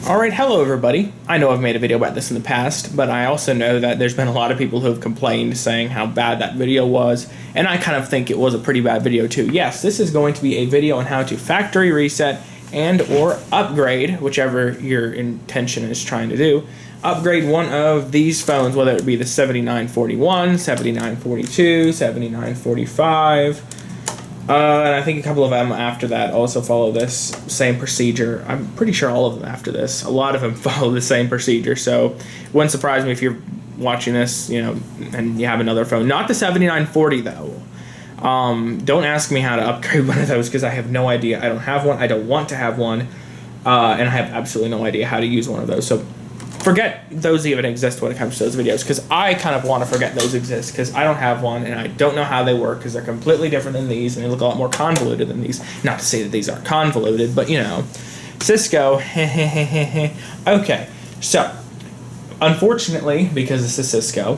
Alright, hello everybody. I know I've made a video about this in the past, but I also know that there's been a lot of people who have complained saying how bad that video was, and I kind of think it was a pretty bad video too. Yes, this is going to be a video on how to factory reset and or upgrade, whichever your intention is trying to do, upgrade one of these phones, whether it be the 7941, 7942, 7945, and I think a couple of them after that also follow this same procedure. I'm pretty sure all of them after this. A lot of them follow the same procedure, so it wouldn't surprise me if you're watching this, and you have another phone. Not the 7940 though. Don't ask me how to upgrade one of those because I have no idea. I don't have one. I don't want to have one, and I have absolutely no idea how to use one of those. So forget those even exist when it comes to those videos, because I kind of want to forget those exist because I don't have one and I don't know how they work because they're completely different than these and they look a lot more convoluted than these. Not to say that these aren't convoluted, but Cisco. Okay, so unfortunately, because this is Cisco,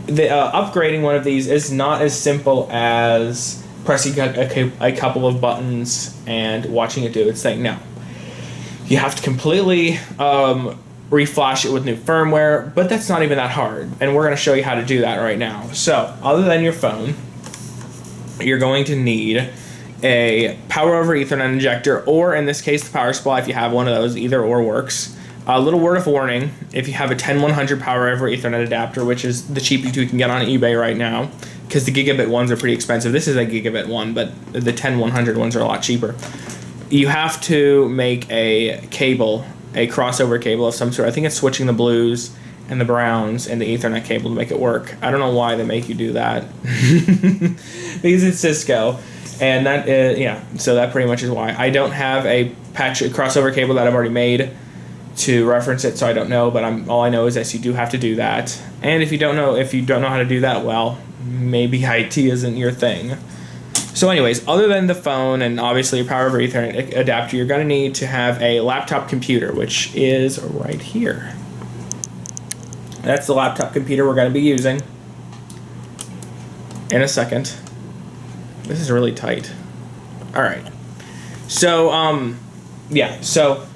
the upgrading one of these is not as simple as pressing a couple of buttons and watching it do its thing. No, you have to completely reflash it with new firmware, but that's not even that hard, and we're going to show you how to do that right now. So other than your phone, you're going to need a power over Ethernet injector, or in this case the power supply if you have one of those. Either or works. A little word of warning: if you have a 10100 power over Ethernet adapter, which is the cheapest you can get on eBay right now, because the gigabit ones are pretty expensive. This is a gigabit one, but the 10100 ones are a lot cheaper. You have to make a cable, a crossover cable of some sort. I think it's switching the blues and the browns and the Ethernet cable to make it work. I don't know why they make you do that. Because it's Cisco, and that is, so that pretty much is why. I don't have a crossover cable that I've already made to reference it, so I don't know, but all I know is that you do have to do that. And if you don't know how to do that, well, maybe IT isn't your thing. So anyways, other than the phone and obviously your power over Ethernet adapter, you're going to need to have a laptop computer, which is right here. That's the laptop computer we're going to be using in a second. This is really tight. All right. So, so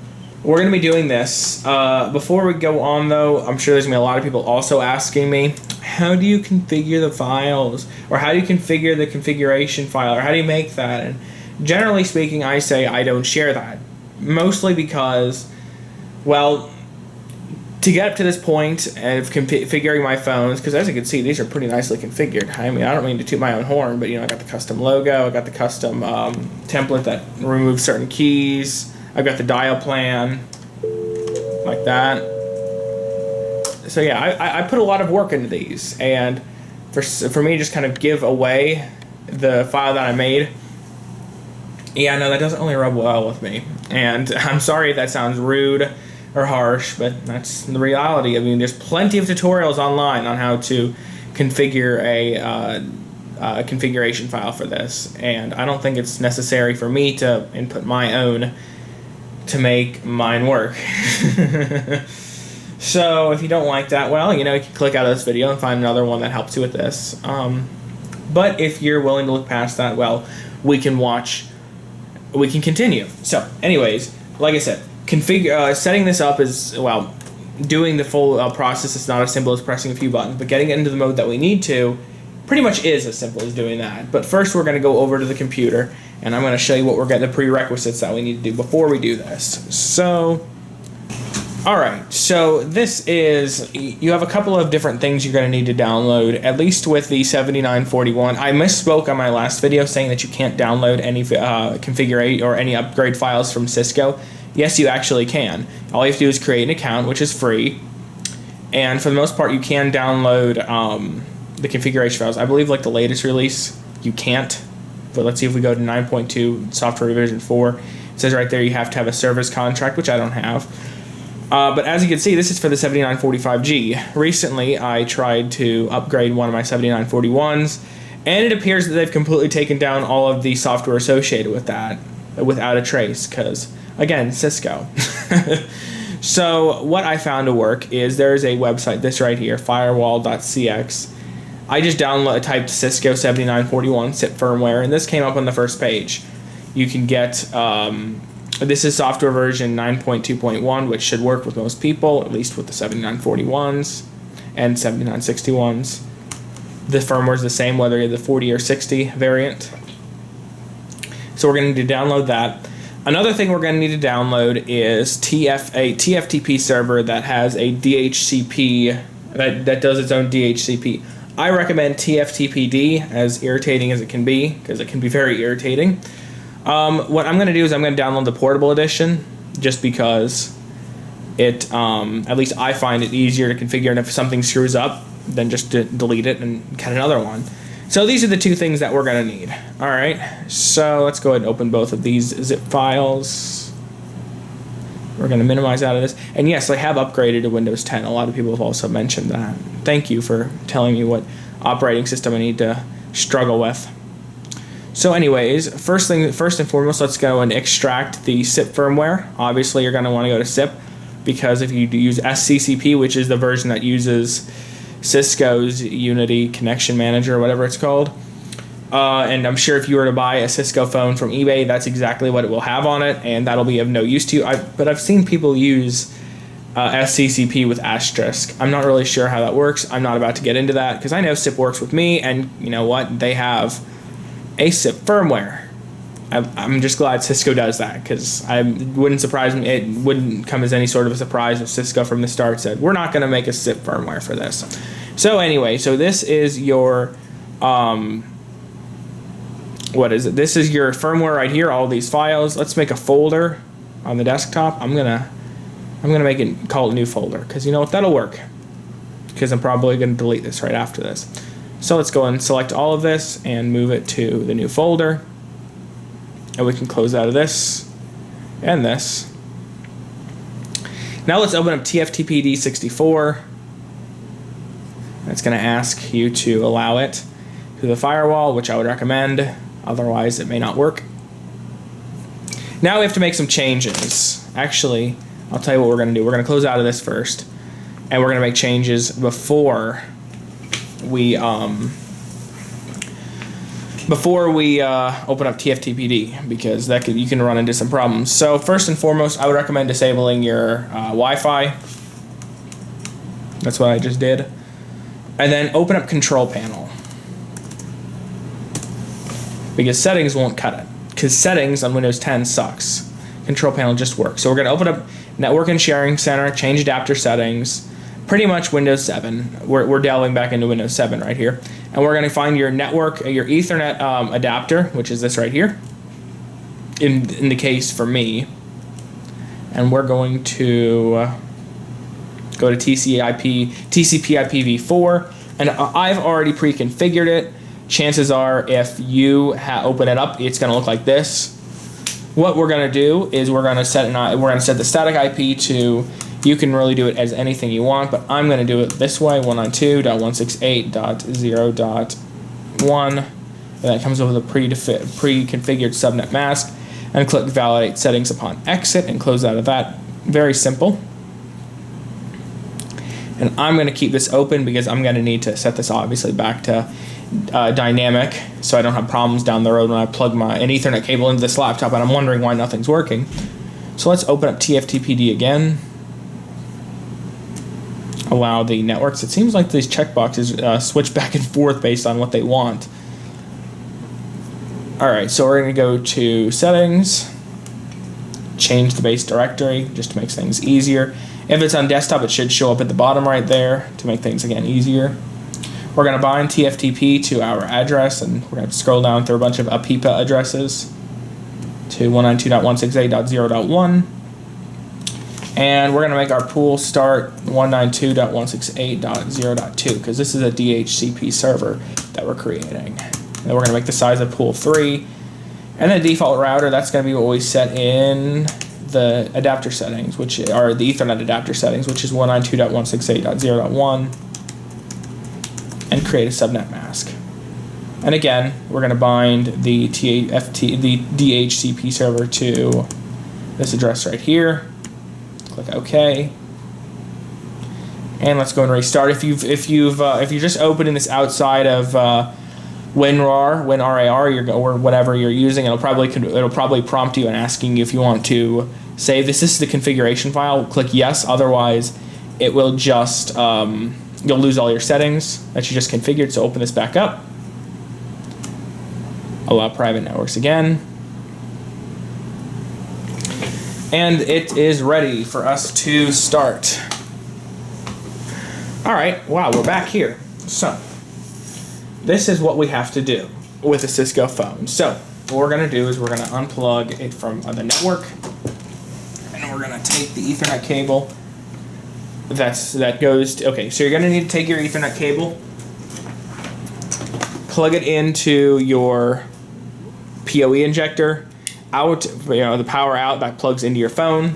we're going to be doing this. Before we go on, though, I'm sure there's going to be a lot of people also asking me, how do you configure the files, or how do you configure the configuration file, or how do you make that? And generally speaking, I say I don't share that, mostly because, well, to get up to this point of configuring my phones, because as you can see, these are pretty nicely configured. I mean, I don't mean to toot my own horn, but I got the custom logo, I got the custom template that removes certain keys, I've got the dial plan, like that. So yeah, I put a lot of work into these, and for me to just kind of give away the file that I made, yeah, no, that doesn't really rub well with me. And I'm sorry if that sounds rude or harsh, but that's the reality. I mean, there's plenty of tutorials online on how to configure a configuration file for this, and I don't think it's necessary for me to input my own to make mine work. So if you don't like that, well, you can click out of this video and find another one that helps you with this. But if you're willing to look past that, well, we can continue. So anyways, like I said, setting this up is, well, doing the full process is not as simple as pressing a few buttons, but getting it into the mode that we need to pretty much is as simple as doing that. But first we're going to go over to the computer, and I'm going to show you what we're getting, the prerequisites that we need to do before we do this. So, alright, so this is, you have a couple of different things you're going to need to download, at least with the 7941. I misspoke on my last video saying that you can't download any configure or any upgrade files from Cisco. Yes, you actually can. All you have to do is create an account, which is free, and for the most part you can download the configuration files. I believe like the latest release you can't, but let's see if we go to 9.2 software revision 4. It says right there you have to have a service contract, which I don't have. But as you can see, this is for the 7945G. Recently, I tried to upgrade one of my 7941s, and it appears that they've completely taken down all of the software associated with that without a trace, because, again, Cisco. So what I found to work is there's a website, this right here, firewall.cx. I just typed Cisco 7941 SIP firmware, and this came up on the first page. You can get This is software version 9.2.1, which should work with most people, at least with the 7941s and 7961s. The firmware is the same whether you're the 40 or 60 variant. So we're going to need to download that. Another thing we're going to need to download is a TFTP server that has a DHCP, that does its own DHCP. I recommend TFTPD, as irritating as it can be, because it can be very irritating. What I'm going to do is I'm going to download the portable edition, just because it, at least I find it easier to configure, and if something screws up, then just delete it and get another one. So these are the two things that we're going to need. All right, so let's go ahead and open both of these zip files. We're going to minimize out of this. And yes, I have upgraded to Windows 10. A lot of people have also mentioned that. Thank you for telling me what operating system I need to struggle with. So anyways, first and foremost, let's go and extract the SIP firmware. Obviously, you're going to want to go to SIP, because if you use SCCP, which is the version that uses Cisco's Unity Connection Manager, or whatever it's called. And I'm sure if you were to buy a Cisco phone from eBay, that's exactly what it will have on it, and that'll be of no use to you. But I've seen people use SCCP with asterisk. I'm not really sure how that works. I'm not about to get into that, because I know SIP works with me, and you know what? They have a SIP firmware. I'm just glad Cisco does that, because it wouldn't surprise me. It wouldn't come as any sort of a surprise if Cisco from the start said, we're not going to make a SIP firmware for this. So anyway, so this is your, what is it? This is your firmware right here, all these files. Let's make a folder on the desktop. I'm gonna make it, call it new folder, because you know what, that'll work, because I'm probably going to delete this right after this. So let's go and select all of this and move it to the new folder. And we can close out of this and this. Now let's open up TFTPD64. It's going to ask you to allow it to the firewall, which I would recommend. Otherwise, it may not work. Now we have to make some changes. Actually, I'll tell you what we're going to do. We're going to close out of this first, and we're going to make changes before we open up TFTPD, because you can run into some problems. So first and foremost, I would recommend disabling your Wi-Fi. That's what I just did. And then open up Control Panel, because settings won't cut it, because settings on Windows 10 sucks. Control Panel just works. So we're going to open up Network and Sharing Center, change adapter settings, pretty much Windows 7. We're delving back into Windows 7 right here. And we're going to find your network, your Ethernet adapter, which is this right here, in the case for me. And we're going to go to TCP IPv4. And I've already pre-configured it. Chances are if you open it up, it's going to look like this. What we're going to do is we're going to set the static IP to, you can really do it as anything you want, but I'm going to do it this way, 192.168.0.1, and that comes with a pre-configured subnet mask, and click Validate Settings upon exit and close out of that. Very simple. And I'm going to keep this open because I'm going to need to set this obviously back to dynamic, so I don't have problems down the road when I plug an Ethernet cable into this laptop and I'm wondering why nothing's working. So let's open up TFTPD again. Allow the networks. It seems like these checkboxes switch back and forth based on what they want. Alright, so we're going to go to Settings, change the base directory just to make things easier. If it's on desktop, it should show up at the bottom right there to make things again easier. We're going to bind TFTP to our address, and we're going to scroll down through a bunch of APIPA addresses to 192.168.0.1. And we're going to make our pool start 192.168.0.2, because this is a DHCP server that we're creating. And we're going to make the size of pool 3. And the default router, that's going to be what we set in the adapter settings, which are the Ethernet adapter settings, which is 192.168.0.1. And create a subnet mask. And again, we're going to bind the DHCP server to this address right here. Click OK. And let's go and restart. If you're just opening this outside of WinRAR, or whatever you're using. It'll probably prompt you and asking you if you want to save this. This is the configuration file. Click yes, otherwise it will just you'll lose all your settings that you just configured. So open this back up. Allow private networks again. And it is ready for us to start. All right, wow, we're back here. So this is what we have to do with a Cisco phone. So what we're gonna do is we're gonna unplug it from the network, and we're gonna take the Ethernet cable that goes to, okay, so you're gonna need to take your Ethernet cable, plug it into your PoE injector, out, the power out that plugs into your phone.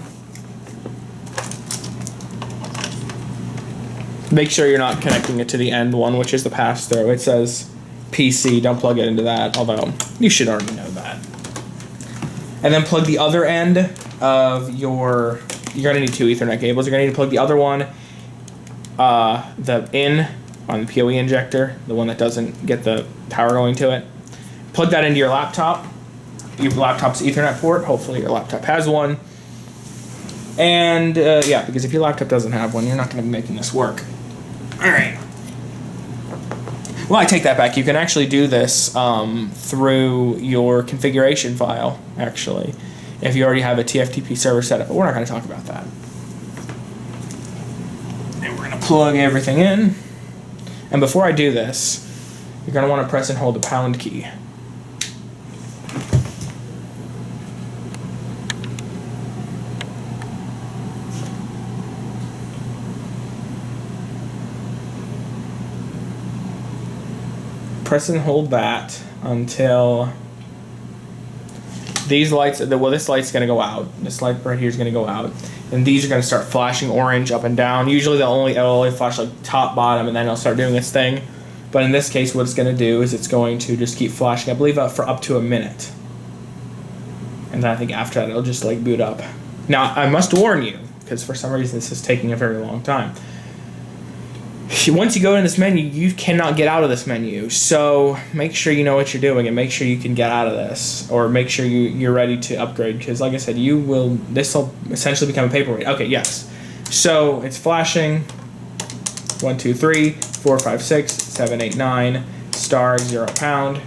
Make sure you're not connecting it to the end one, which is the pass-through. It says PC, don't plug it into that, although you should already know that. And then plug the other end of you're gonna need 2 Ethernet cables. You're gonna need to plug the other one, the in on the PoE injector, the one that doesn't get the power going to it. Plug that into your laptop's Ethernet port. Hopefully your laptop has one. And yeah, because if your laptop doesn't have one, you're not gonna be making this work. All right. Well, I take that back. You can actually do this through your configuration file, actually, if you already have a TFTP server set up, but we're not going to talk about that. And we're going to plug everything in. And before I do this, you're going to want to press and hold the pound key. Press and hold that until these lights, well, this light's going to go out. This light right here is going to go out. And these are going to start flashing orange up and down. Usually it'll only flash like top, bottom, and then it'll start doing its thing. But in this case, what it's going to do is it's going to just keep flashing, I believe, for up to a minute. And then I think after that, it'll just like boot up. Now, I must warn you, because for some reason this is taking a very long time. Once you go in this menu, you cannot get out of this menu. So make sure you know what you're doing and make sure you can get out of this, or make sure you're ready to upgrade. Because like I said, this will essentially become a paperweight. Okay, yes. So it's flashing 1, 2, 3, 4, 5, 6, 7, 8, 9, star, 0 pound.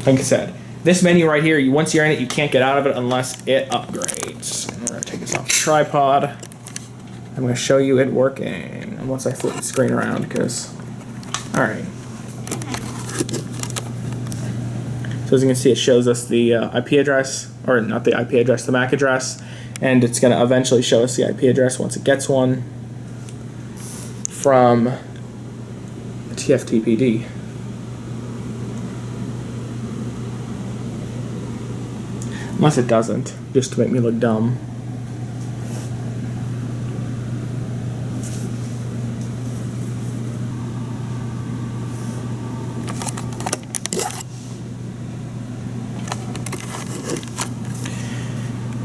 Like I said, this menu right here, once you're in it, you can't get out of it unless it upgrades. And we're going to take this off the tripod. I'm going to show you it working once I flip the screen around, because, all right. So as you can see, it shows us the IP address, or not the IP address, the MAC address, and it's going to eventually show us the IP address once it gets one from TFTPD. Unless it doesn't, just to make me look dumb.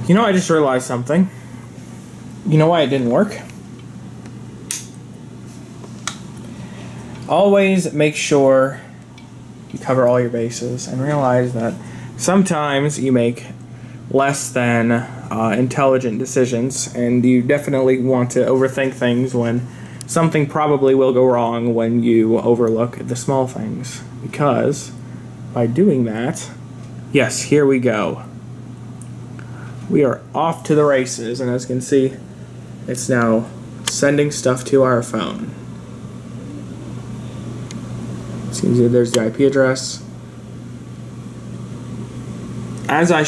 You know, I just realized something. You know why it didn't work? Always make sure you cover all your bases and realize that sometimes you make less than intelligent decisions, and you definitely want to overthink things when something probably will go wrong when you overlook the small things. Because by doing that, yes, here we go. We are off to the races, and as you can see, it's now sending stuff to our phone. Seems that there's the IP address. As I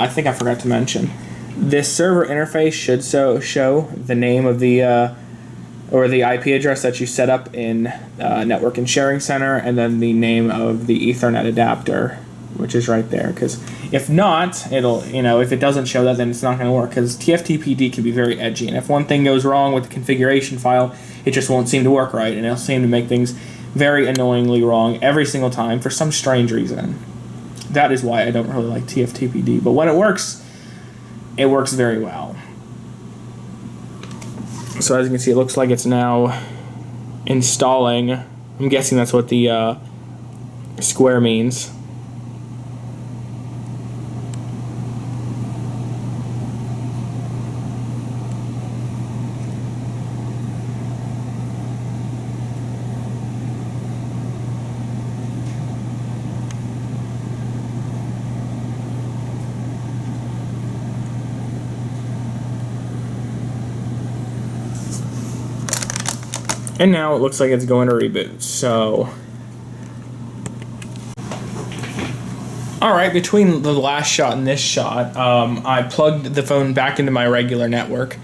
think I forgot to mention, this server interface should show the name of the or the IP address that you set up in Network and Sharing Center, and then the name of the Ethernet adapter, which is right there. Because if not, if it doesn't show that, then it's not going to work. Because TFTPD can be very edgy, and if one thing goes wrong with the configuration file, it just won't seem to work right, and it'll seem to make things very annoyingly wrong every single time for some strange reason. That is why I don't really like TFTPD. But when it works very well. So as you can see, it looks like it's now installing I'm guessing that's what the square means. And now it looks like it's going to reboot. So, all right, between the last shot and this shot, I plugged the phone back into my regular network.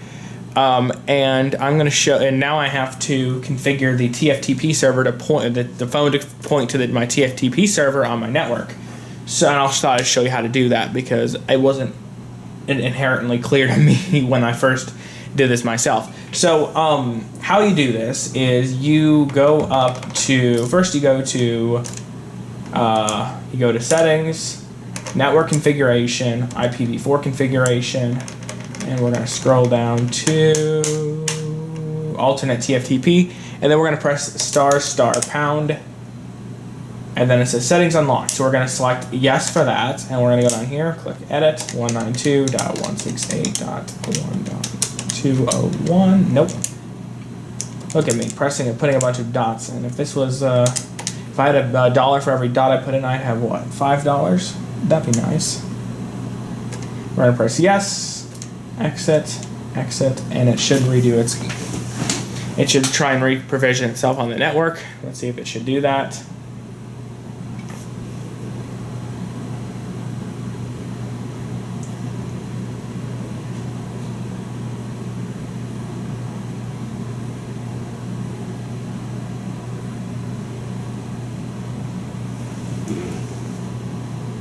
And I'm going to show, and now I have to configure the TFTP server to point the phone to point to my TFTP server on my network. So, and I thought I'd show you how to do that because it wasn't inherently clear to me when I first did this myself. So, how you do this is you go up to, first you go to settings, network configuration, IPv4 configuration, and we're going to scroll down to alternate TFTP, and then we're going to press **#, and then it says settings unlocked. So we're going to select yes for that, and we're going to go down here, click edit, 192.168.1.201. Nope. Look at me pressing and putting a bunch of dots in. If this was, if I had a dollar for every dot I put in, I'd have what, $5? That'd be nice. We're going to press yes. Exit, and it should redo it should try and re-provision itself on the network. Let's see if it should do that.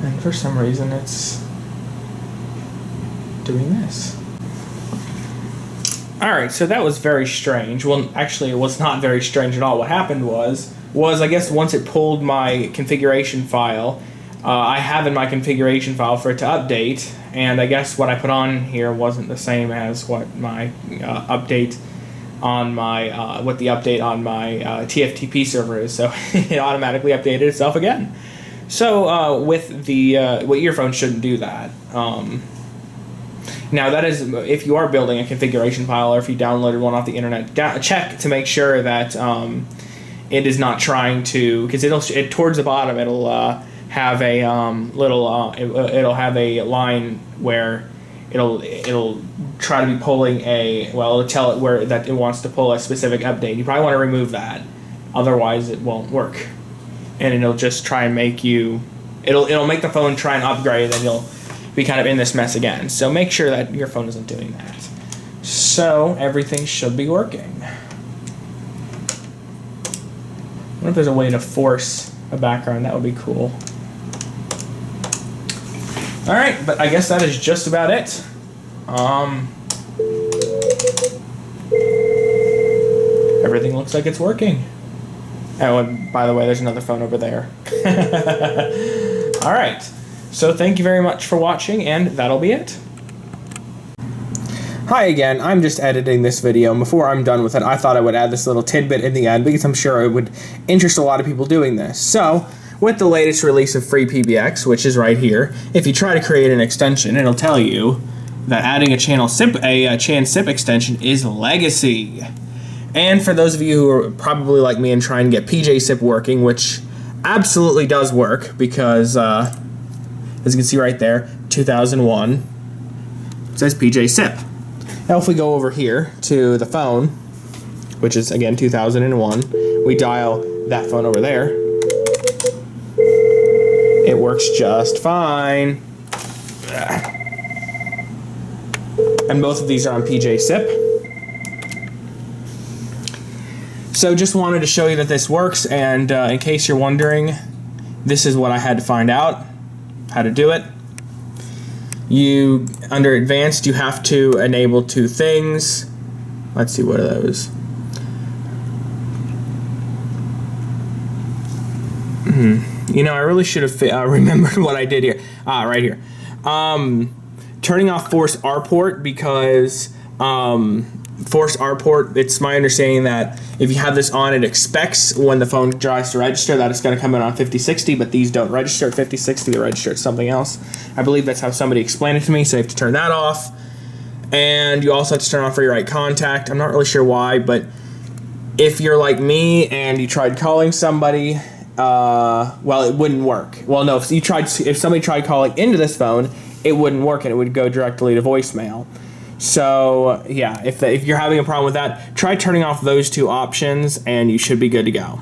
And for some reason it's doing this. Alright, so that was very strange. Well, actually, it was not very strange at all. What happened was I guess once it pulled my configuration file, I have in my configuration file for it to update, and I guess what I put on here wasn't the same as what my update on my, what the update on my TFTP server is, so it automatically updated itself again. So with the, well, earphones shouldn't do that. Now that is if you are building a configuration file or if you downloaded one off the internet, check to make sure that it is not trying to, because towards the bottom it'll have a little it'll have a line where it'll try to be pulling it'll tell it where that it wants to pull a specific update. You probably want to remove that, otherwise it won't work, and it'll just try and make you it'll make the phone try and upgrade, and you'll be kind of in this mess again. So make sure that your phone isn't doing that. So everything should be working. I wonder if there's a way to force a background. That would be cool. All right, but I guess that is just about it. Everything looks like it's working. Oh, and by the way, there's another phone over there. All right. So thank you very much for watching, and that'll be it. Hi again, I'm just editing this video, and before I'm done with it, I thought I would add this little tidbit in the end because I'm sure it would interest a lot of people doing this. So, with the latest release of FreePBX, which is right here, if you try to create an extension, it'll tell you that adding a chan SIP extension is legacy. And for those of you who are probably like me and trying to get PJ-SIP working, which absolutely does work because as you can see right there, 2001, it says PJ-SIP. Now if we go over here to the phone, which is again 2001, we dial that phone over there, it works just fine. And both of these are on PJ-SIP. So just wanted to show you that this works, and in case you're wondering, this is what I had to find out. How to do it. Under advanced, you have to enable two things. Let's see, what are those? You know, I really should have remembered what I did here. Right here. Turning off force R port, because force R port, it's my understanding that if you have this on, it expects when the phone tries to register that it's going to come in on 5060, but these don't register at 5060, they register at something else. I believe that's how somebody explained it to me, so you have to turn that off. And you also have to turn off Read Write Contact. I'm not really sure why, but if you're like me and you tried calling somebody, well, it wouldn't work. Well, no, if somebody tried calling into this phone, it wouldn't work and it would go directly to voicemail. So yeah, if you're having a problem with that, try turning off those two options and you should be good to go.